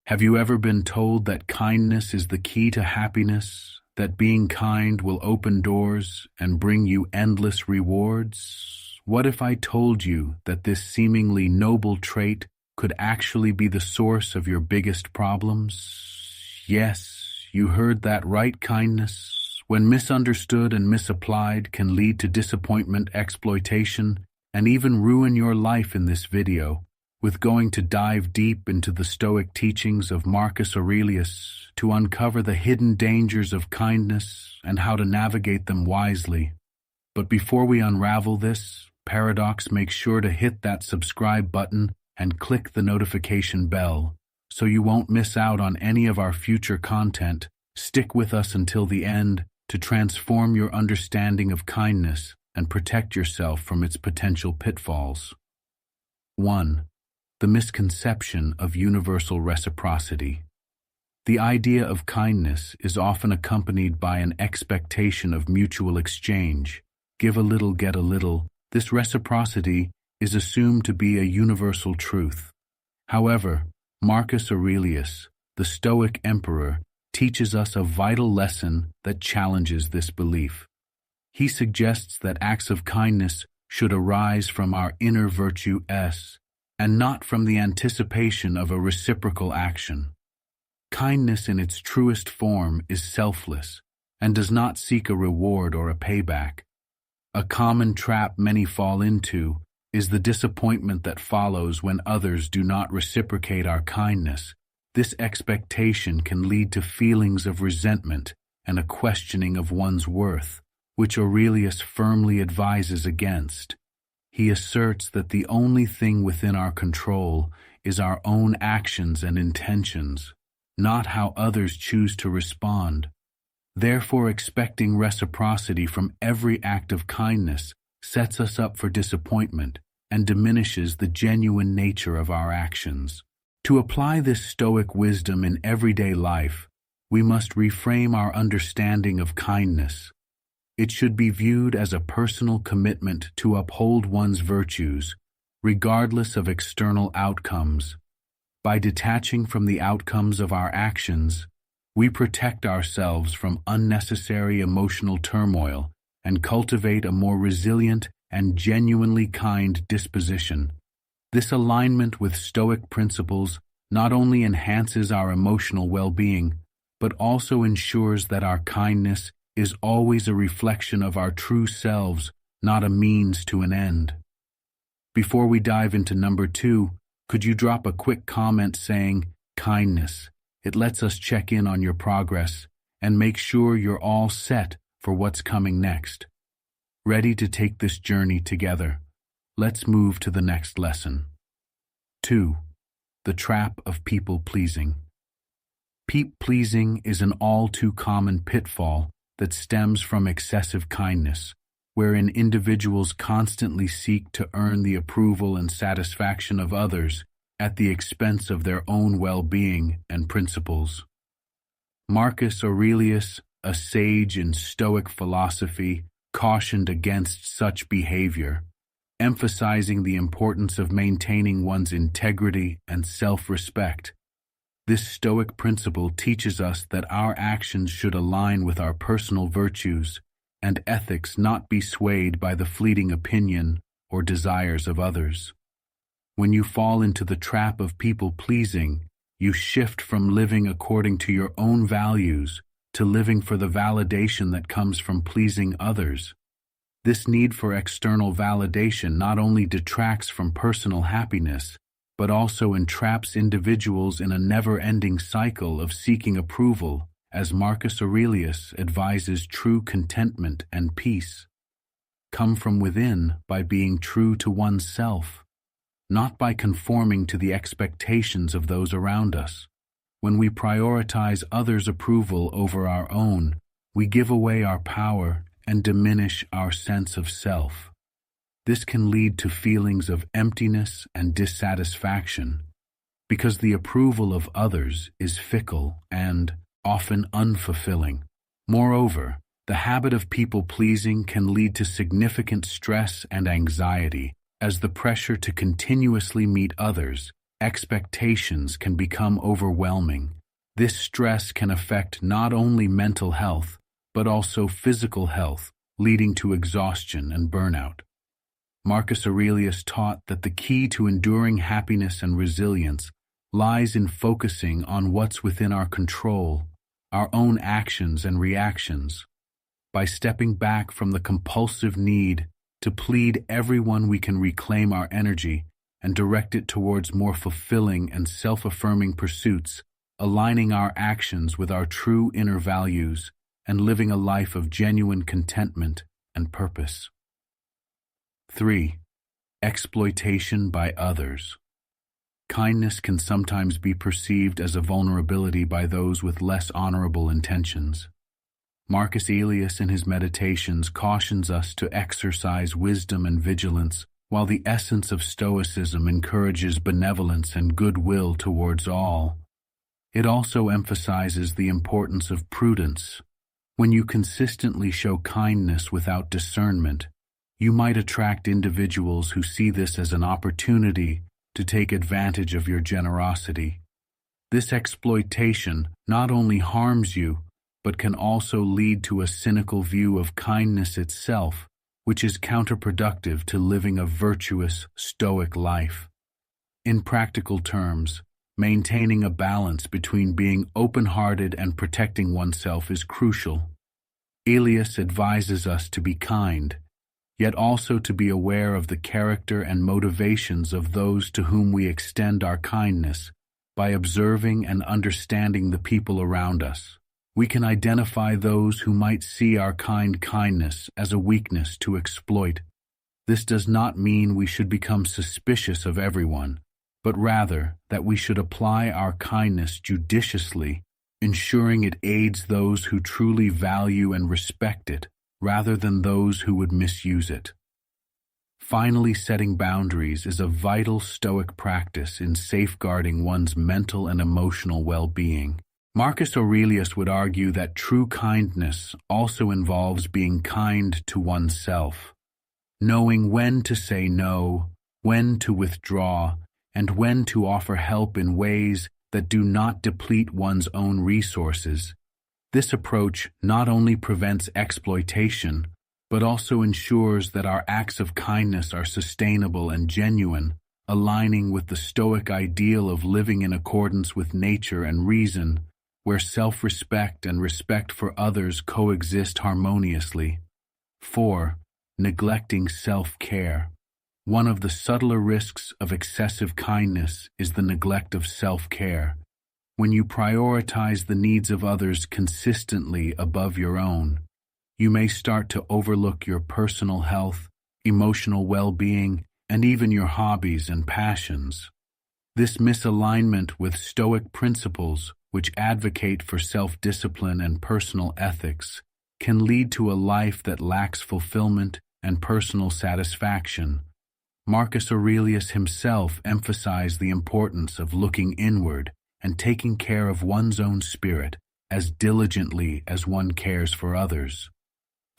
Have you ever been told that kindness is the key to happiness, that being kind will open doors and bring you endless rewards? What if I told you that this seemingly noble trait could actually be the source of your biggest problems? Yes, you heard that right, kindness, when misunderstood and misapplied, can lead to disappointment, exploitation, and even ruin your life. In this video, we're going to dive deep into the Stoic teachings of Marcus Aurelius to uncover the hidden dangers of kindness and how to navigate them wisely. But before we unravel this paradox, make sure to hit that subscribe button and click the notification bell so you won't miss out on any of our future content. Stick with us until the end to transform your understanding of kindness and protect yourself from its potential pitfalls. 1. The misconception of universal reciprocity. The idea of kindness is often accompanied by an expectation of mutual exchange. Give a little, get a little. This reciprocity is assumed to be a universal truth. However, Marcus Aurelius, the Stoic emperor, teaches us a vital lesson that challenges this belief. He suggests that acts of kindness should arise from our inner virtuous and not from the anticipation of a reciprocal action. Kindness in its truest form is selfless and does not seek a reward or a payback. A common trap many fall into is the disappointment that follows when others do not reciprocate our kindness. This expectation can lead to feelings of resentment and a questioning of one's worth, which Aurelius firmly advises against. He asserts that the only thing within our control is our own actions and intentions, not how others choose to respond. Therefore, expecting reciprocity from every act of kindness sets us up for disappointment and diminishes the genuine nature of our actions. To apply this Stoic wisdom in everyday life, we must reframe our understanding of kindness. It should be viewed as a personal commitment to uphold one's virtues, regardless of external outcomes. By detaching from the outcomes of our actions, we protect ourselves from unnecessary emotional turmoil and cultivate a more resilient and genuinely kind disposition. This alignment with Stoic principles not only enhances our emotional well-being, but also ensures that our kindness is always a reflection of our true selves, not a means to an end. Before we dive into number 2, could you drop a quick comment saying, kindness? It lets us check in on your progress and make sure you're all set for what's coming next. Ready to take this journey together? Let's move to the next lesson. 2. The trap of people-pleasing. People-pleasing is an all-too-common pitfall that stems from excessive kindness, wherein individuals constantly seek to earn the approval and satisfaction of others at the expense of their own well-being and principles. Marcus Aurelius, a sage in Stoic philosophy, cautioned against such behavior, emphasizing the importance of maintaining one's integrity and self-respect. This Stoic principle teaches us that our actions should align with our personal virtues and ethics, not be swayed by the fleeting opinion or desires of others. When you fall into the trap of people-pleasing, you shift from living according to your own values to living for the validation that comes from pleasing others. This need for external validation not only detracts from personal happiness, but also entraps individuals in a never-ending cycle of seeking approval, as Marcus Aurelius advises true contentment and peace come from within by being true to oneself, not by conforming to the expectations of those around us. When we prioritize others' approval over our own, we give away our power and diminish our sense of self. This can lead to feelings of emptiness and dissatisfaction, because the approval of others is fickle and often unfulfilling. Moreover, the habit of people-pleasing can lead to significant stress and anxiety, as the pressure to continuously meet others expectations can become overwhelming. This stress can affect not only mental health, but also physical health, leading to exhaustion and burnout. Marcus Aurelius taught that the key to enduring happiness and resilience lies in focusing on what's within our control, our own actions and reactions. By stepping back from the compulsive need to plead everyone, we can reclaim our energy and direct it towards more fulfilling and self-affirming pursuits, aligning our actions with our true inner values and living a life of genuine contentment and purpose. 3. Exploitation by others. Kindness can sometimes be perceived as a vulnerability by those with less honorable intentions. Marcus Aurelius in his Meditations cautions us to exercise wisdom and vigilance, while the essence of Stoicism encourages benevolence and goodwill towards all. It also emphasizes the importance of prudence. When you consistently show kindness without discernment, you might attract individuals who see this as an opportunity to take advantage of your generosity. This exploitation not only harms you, but can also lead to a cynical view of kindness itself, which is counterproductive to living a virtuous, stoic life. In practical terms, maintaining a balance between being open-hearted and protecting oneself is crucial. Aurelius advises us to be kind, yet also to be aware of the character and motivations of those to whom we extend our kindness. By observing and understanding the people around us, we can identify those who might see our kindness as a weakness to exploit. This does not mean we should become suspicious of everyone, but rather that we should apply our kindness judiciously, ensuring it aids those who truly value and respect it, rather than those who would misuse it. Finally, setting boundaries is a vital Stoic practice in safeguarding one's mental and emotional well-being. Marcus Aurelius would argue that true kindness also involves being kind to oneself, knowing when to say no, when to withdraw, and when to offer help in ways that do not deplete one's own resources. This approach not only prevents exploitation, but also ensures that our acts of kindness are sustainable and genuine, aligning with the Stoic ideal of living in accordance with nature and reason, where self-respect and respect for others coexist harmoniously. 4. Neglecting self-care. One of the subtler risks of excessive kindness is the neglect of self-care. When you prioritize the needs of others consistently above your own, you may start to overlook your personal health, emotional well-being, and even your hobbies and passions. This misalignment with Stoic principles, which advocate for self-discipline and personal ethics, can lead to a life that lacks fulfillment and personal satisfaction. Marcus Aurelius himself emphasized the importance of looking inward and taking care of one's own spirit as diligently as one cares for others.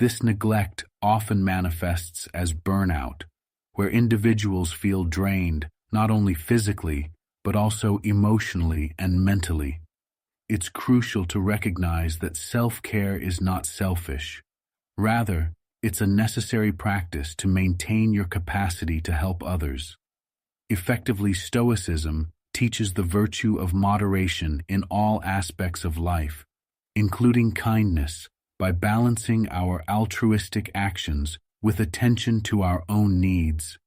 This neglect often manifests as burnout, where individuals feel drained not only physically, but also emotionally and mentally. It's crucial to recognize that self-care is not selfish. Rather, it's a necessary practice to maintain your capacity to help others. Effectively, Stoicism teaches the virtue of moderation in all aspects of life, including kindness, by balancing our altruistic actions with attention to our own needs.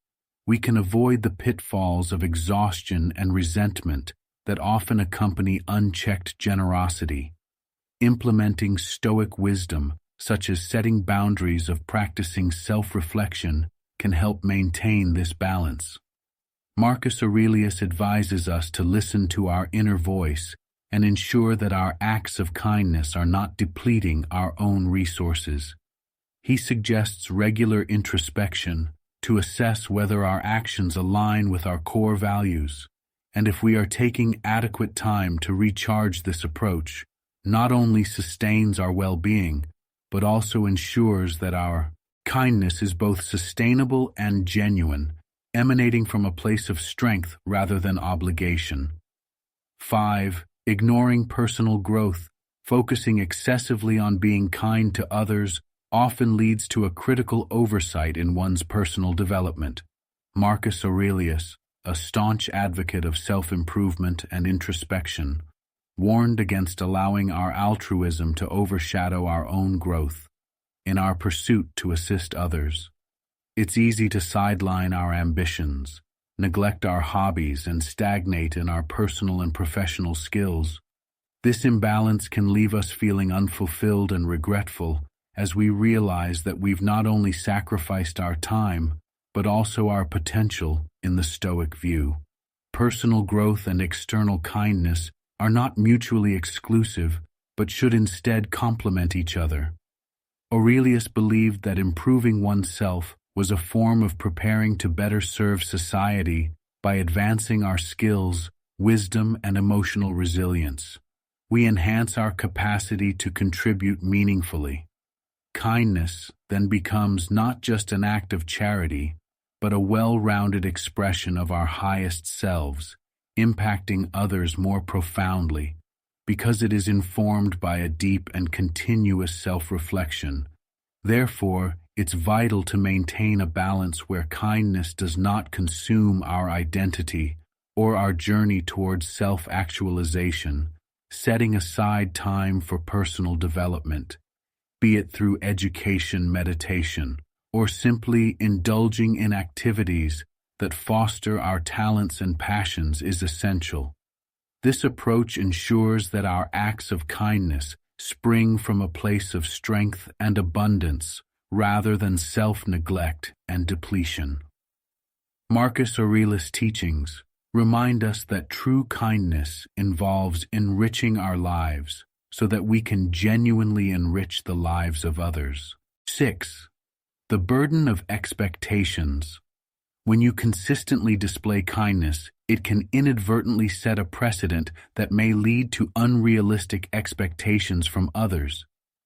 We can avoid the pitfalls of exhaustion and resentment that often accompany unchecked generosity. Implementing Stoic wisdom, such as setting boundaries of practicing self-reflection, can help maintain this balance. Marcus Aurelius advises us to listen to our inner voice and ensure that our acts of kindness are not depleting our own resources. He suggests regular introspection to assess whether our actions align with our core values, and if we are taking adequate time to recharge. This approach not only sustains our well-being, but also ensures that our kindness is both sustainable and genuine, emanating from a place of strength rather than obligation. 5. Ignoring personal growth. Focusing excessively on being kind to others often leads to a critical oversight in one's personal development. Marcus Aurelius, a staunch advocate of self-improvement and introspection, warned against allowing our altruism to overshadow our own growth in our pursuit to assist others. It's easy to sideline our ambitions, neglect our hobbies, and stagnate in our personal and professional skills. This imbalance can leave us feeling unfulfilled and regretful as we realize that we've not only sacrificed our time, but also our potential in the Stoic view. Personal growth and external kindness are not mutually exclusive, but should instead complement each other. Aurelius believed that improving oneself was a form of preparing to better serve society by advancing our skills, wisdom, and emotional resilience. We enhance our capacity to contribute meaningfully. Kindness then becomes not just an act of charity, but a well-rounded expression of our highest selves, impacting others more profoundly, because it is informed by a deep and continuous self-reflection. Therefore, it's vital to maintain a balance where kindness does not consume our identity or our journey towards self-actualization, setting aside time for personal development, be it through education, meditation, or simply indulging in activities that foster our talents and passions is essential. This approach ensures that our acts of kindness spring from a place of strength and abundance rather than self-neglect and depletion. Marcus Aurelius' teachings remind us that true kindness involves enriching our lives so that we can genuinely enrich the lives of others. 6. The burden of expectations. When you consistently display kindness, it can inadvertently set a precedent that may lead to unrealistic expectations from others.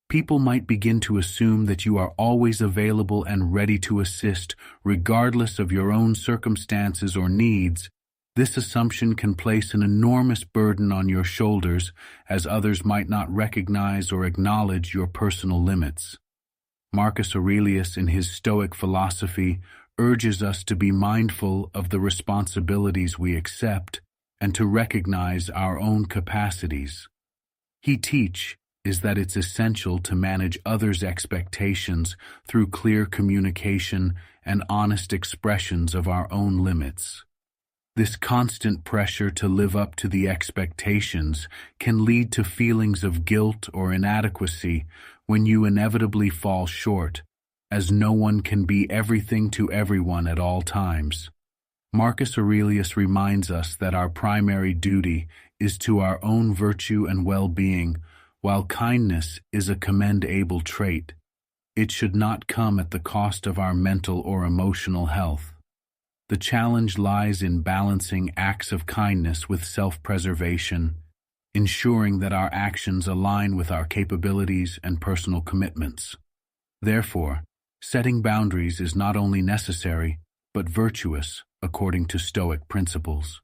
People might begin to assume that you are always available and ready to assist, regardless of your own circumstances or needs. This assumption can place an enormous burden on your shoulders, as others might not recognize or acknowledge your personal limits. Marcus Aurelius, in his Stoic philosophy, urges us to be mindful of the responsibilities we accept and to recognize our own capacities. He teaches that it's essential to manage others' expectations through clear communication and honest expressions of our own limits. This constant pressure to live up to the expectations can lead to feelings of guilt or inadequacy when you inevitably fall short, as no one can be everything to everyone at all times. Marcus Aurelius reminds us that our primary duty is to our own virtue and well-being, while kindness is a commendable trait. It should not come at the cost of our mental or emotional health. The challenge lies in balancing acts of kindness with self-preservation, ensuring that our actions align with our capabilities and personal commitments. Therefore, setting boundaries is not only necessary, but virtuous, according to Stoic principles.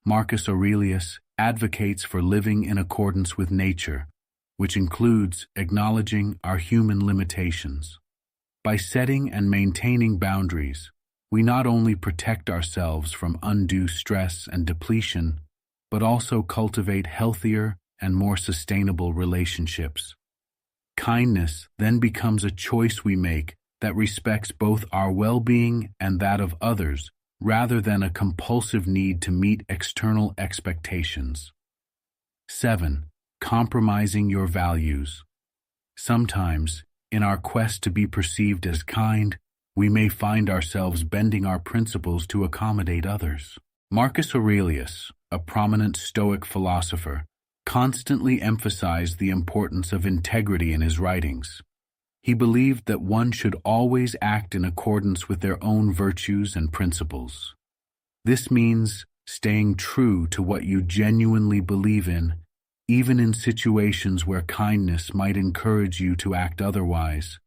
Marcus Aurelius advocates for living in accordance with nature, which includes acknowledging our human limitations. By setting and maintaining boundaries, we not only protect ourselves from undue stress and depletion, but also cultivate healthier and more sustainable relationships. Kindness then becomes a choice we make that respects both our well-being and that of others, rather than a compulsive need to meet external expectations. 7. Compromising your values. Sometimes, in our quest to be perceived as kind, we may find ourselves bending our principles to accommodate others. Marcus Aurelius, a prominent Stoic philosopher, constantly emphasized the importance of integrity in his writings. He believed that one should always act in accordance with their own virtues and principles. This means staying true to what you genuinely believe in, even in situations where kindness might encourage you to act otherwise.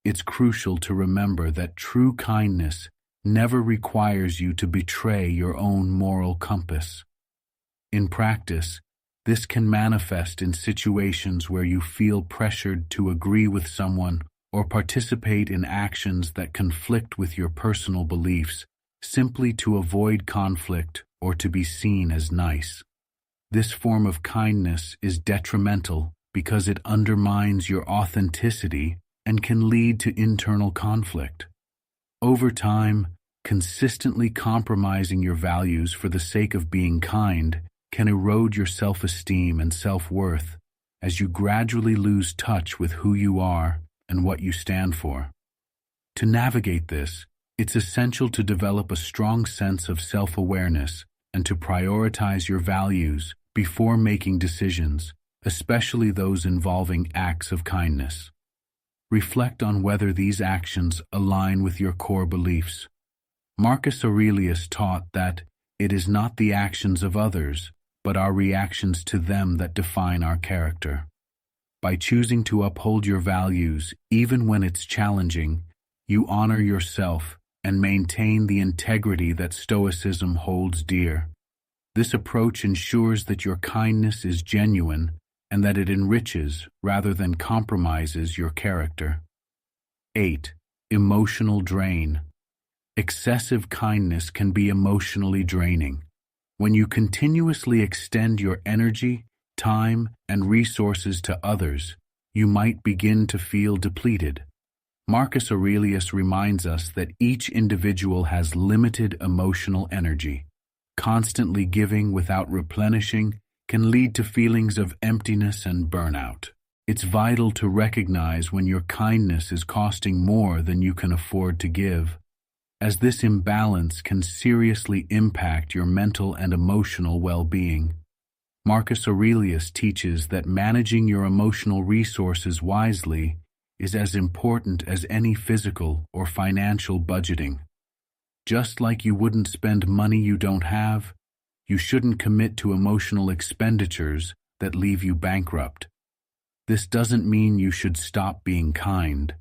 It's crucial to remember that true kindness never requires you to betray your own moral compass. In practice, this can manifest in situations where you feel pressured to agree with someone or participate in actions that conflict with your personal beliefs, simply to avoid conflict or to be seen as nice. This form of kindness is detrimental because it undermines your authenticity and can lead to internal conflict. Over time, consistently compromising your values for the sake of being kind can erode your self-esteem and self-worth as you gradually lose touch with who you are and what you stand for. To navigate this, it's essential to develop a strong sense of self-awareness and to prioritize your values before making decisions, especially those involving acts of kindness. Reflect on whether these actions align with your core beliefs. Marcus Aurelius taught that it is not the actions of others, but our reactions to them that define our character. By choosing to uphold your values, even when it's challenging, you honor yourself and maintain the integrity that Stoicism holds dear. This approach ensures that your kindness is genuine and that it enriches rather than compromises your character. 8. Emotional drain. Excessive kindness can be emotionally draining. When you continuously extend your energy, time, and resources to others, you might begin to feel depleted. Marcus Aurelius reminds us that each individual has limited emotional energy. Constantly giving without replenishing can lead to feelings of emptiness and burnout. It's vital to recognize when your kindness is costing more than you can afford to give, as this imbalance can seriously impact your mental and emotional well-being. Marcus Aurelius teaches that managing your emotional resources wisely is as important as any physical or financial budgeting. Just like you wouldn't spend money you don't have, you shouldn't commit to emotional expenditures that leave you bankrupt. This doesn't mean you should stop being kind.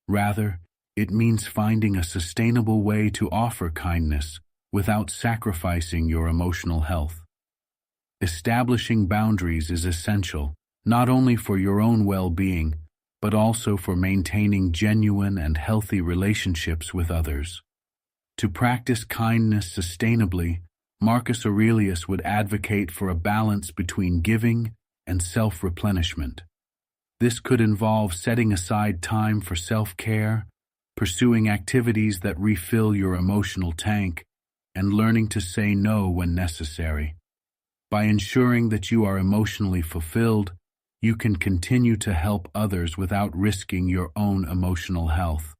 Rather, it means finding a sustainable way to offer kindness without sacrificing your emotional health. Establishing boundaries is essential, not only for your own well-being, but also for maintaining genuine and healthy relationships with others. To practice kindness sustainably, Marcus Aurelius would advocate for a balance between giving and self-replenishment. This could involve setting aside time for self-care, pursuing activities that refill your emotional tank, and learning to say no when necessary. By ensuring that you are emotionally fulfilled, you can continue to help others without risking your own emotional health.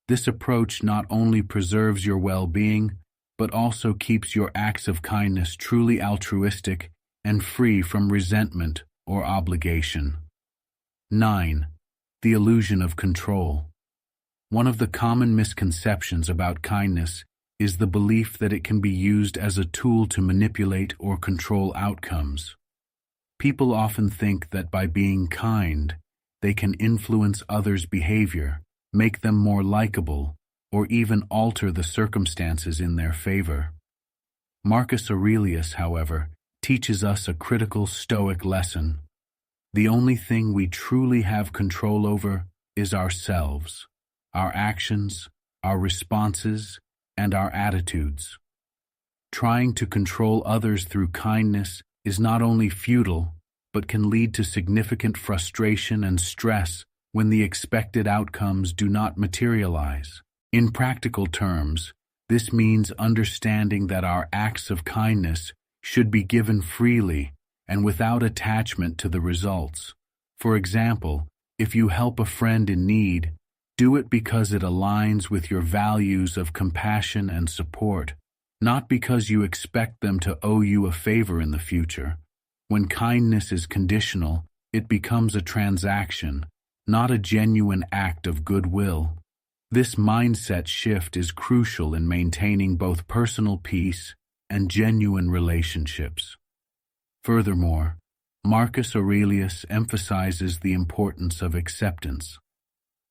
This approach not only preserves your well-being, but also keeps your acts of kindness truly altruistic and free from resentment or obligation. 9. The illusion of control. One of the common misconceptions about kindness is the belief that it can be used as a tool to manipulate or control outcomes. People often think that by being kind, they can influence others' behavior, make them more likable, or even alter the circumstances in their favor. Marcus Aurelius, however, teaches us a critical Stoic lesson. The only thing we truly have control over is ourselves, our actions, our responses, and our attitudes. Trying to control others through kindness is not only futile, but can lead to significant frustration and stress when the expected outcomes do not materialize. In practical terms, this means understanding that our acts of kindness should be given freely and without attachment to the results. For example, if you help a friend in need, do it because it aligns with your values of compassion and support, not because you expect them to owe you a favor in the future. When kindness is conditional, it becomes a transaction, not a genuine act of goodwill. This mindset shift is crucial in maintaining both personal peace and genuine relationships. Furthermore, Marcus Aurelius emphasizes the importance of acceptance.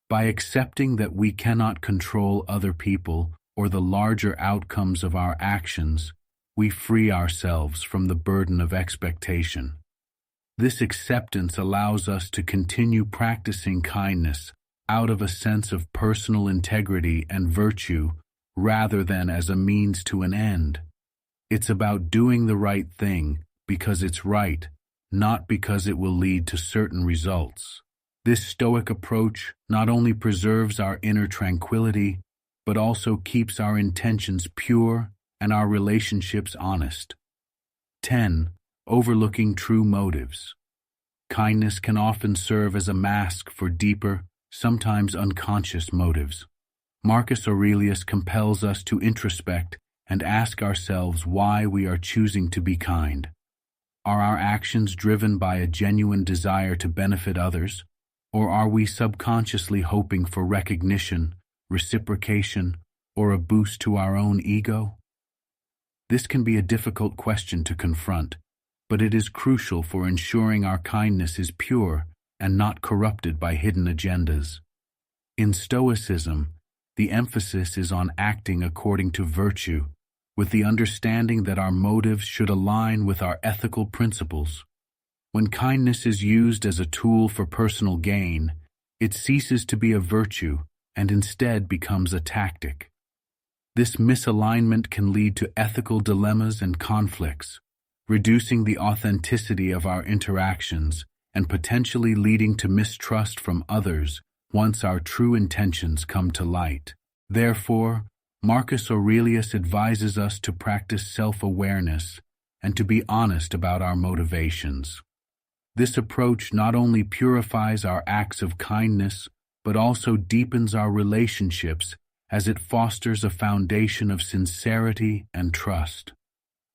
By accepting that we cannot control other people or the larger outcomes of our actions, we free ourselves from the burden of expectation. This acceptance allows us to continue practicing kindness out of a sense of personal integrity and virtue rather than as a means to an end. It's about doing the right thing because it's right, not because it will lead to certain results. This Stoic approach not only preserves our inner tranquility, but also keeps our intentions pure and our relationships honest. 10. Overlooking true motives. Kindness can often serve as a mask for deeper, sometimes unconscious motives. Marcus Aurelius compels us to introspect and ask ourselves why we are choosing to be kind. Are our actions driven by a genuine desire to benefit others, or are we subconsciously hoping for recognition, reciprocation, or a boost to our own ego? This can be a difficult question to confront, but it is crucial for ensuring our kindness is pure and not corrupted by hidden agendas. In Stoicism, the emphasis is on acting according to virtue, with the understanding that our motives should align with our ethical principles. When kindness is used as a tool for personal gain, it ceases to be a virtue and instead becomes a tactic. This misalignment can lead to ethical dilemmas and conflicts, reducing the authenticity of our interactions and potentially leading to mistrust from others once our true intentions come to light. Therefore, Marcus Aurelius advises us to practice self-awareness and to be honest about our motivations. This approach not only purifies our acts of kindness, but also deepens our relationships as it fosters a foundation of sincerity and trust.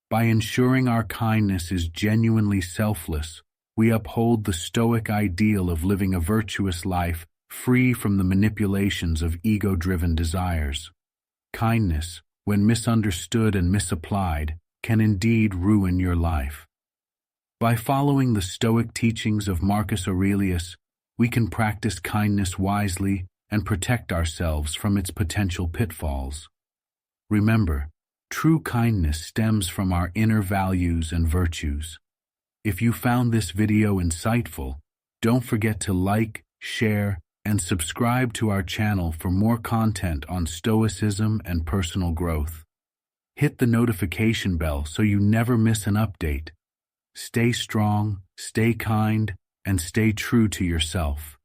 By ensuring our kindness is genuinely selfless, we uphold the Stoic ideal of living a virtuous life free from the manipulations of ego-driven desires. Kindness, when misunderstood and misapplied, can indeed ruin your life. By following the Stoic teachings of Marcus Aurelius, we can practice kindness wisely and protect ourselves from its potential pitfalls. Remember, true kindness stems from our inner values and virtues. If you found this video insightful, don't forget to like, share, and subscribe to our channel for more content on Stoicism and personal growth. Hit the notification bell so you never miss an update. Stay strong, stay kind, and stay true to yourself.